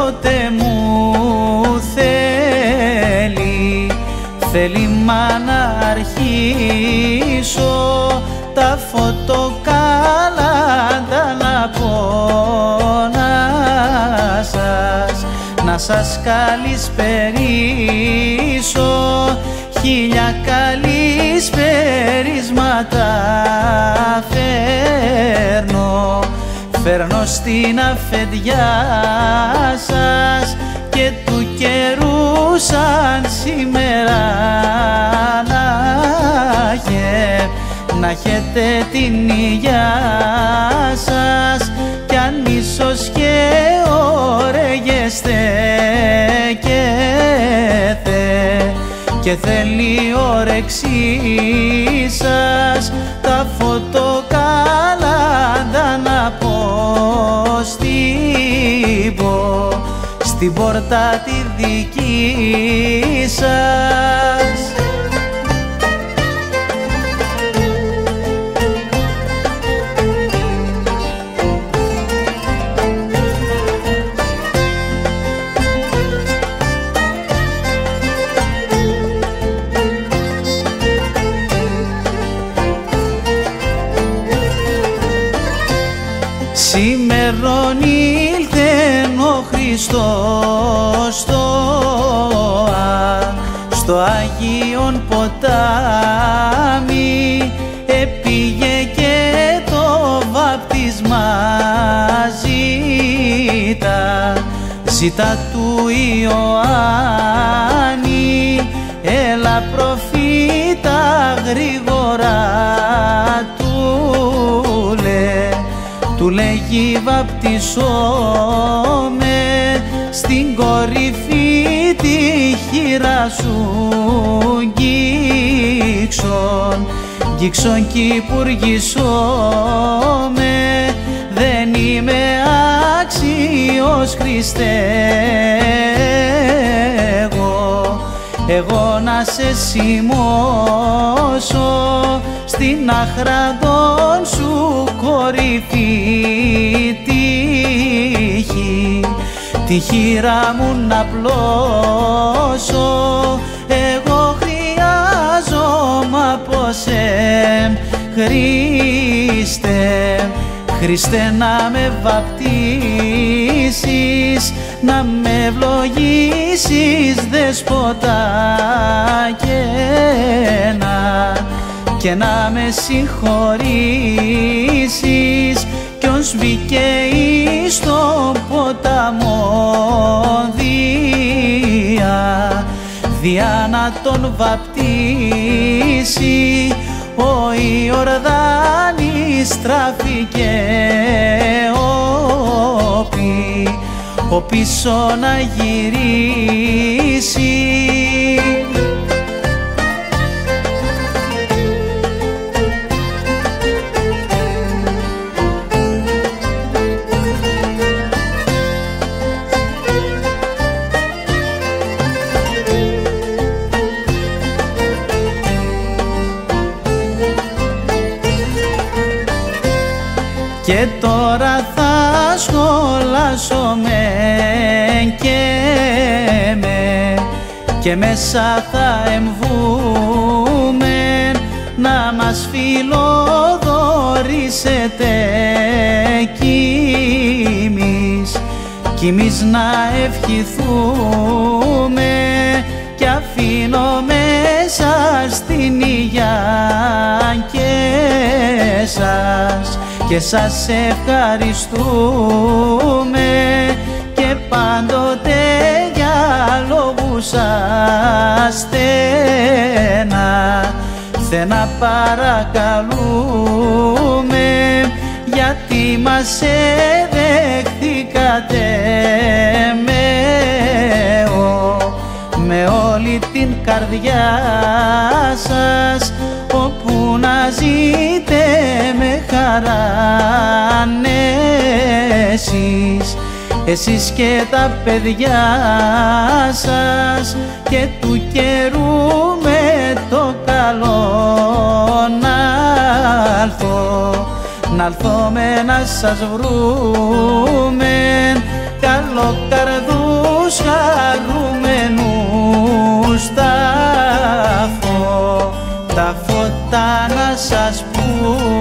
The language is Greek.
πάντοτε μου θέλει μα να αρχίσω τα φωτοκάλαντα να πω να σας καλησπερίσω, χίλια καλησπερίσματα φέρνω στην αφεντιά σας και του καιρού σαν σήμερα να έχετε την υγεία σας κι αν ίσως και ωρέγεστε και θέλει όρεξή σας τα φωτοκάλαντα να πω στην πόρτα τη δική σας. Σήμερον ήλθεν ο Χριστός στο Άγιον ποτάμι, επήγε και το βαπτίσμα ζήτα του Ιωάννη, έλα προφήτα γρήγορα του λέγει βαπτισώμε στην κορυφή τη χείρα σου γίξον κι υπουργισώμε, δεν είμαι άξιος Χριστέ εγώ να σε σημώσω στην αχραντών σου κορυφή τη χείρα μου να πλώσω, εγώ χρειάζομαι από σε Χριστέ να με βαπτίσεις, να με ευλογήσεις δεσποτά και να με συγχωρήσεις κι ως μπήκε εις τον ποταμό διά να τον βαπτίσει, ο Ιορδάνης στράφηκε ο πίσω να γυρίσει. Και τώρα θα σχολάσομαι και μέσα θα εμβούμε να μας φιλοδορήσετε κι εμείς να ευχηθούμε κι αφήνω μέσα στην υγεία και σας ευχαριστούμε και πάντοτε για λόγους ασθένα παρακαλούμε, γιατί μας εδεχθήκατε με όλη την καρδιά σας, όπου να ζείτε με χαρά εσείς και τα παιδιά σας, και του καιρού με το καλό να έρθουμε να σας βρούμε, καλό καρδού τους χαρούμενους τα φώτα να σας πούν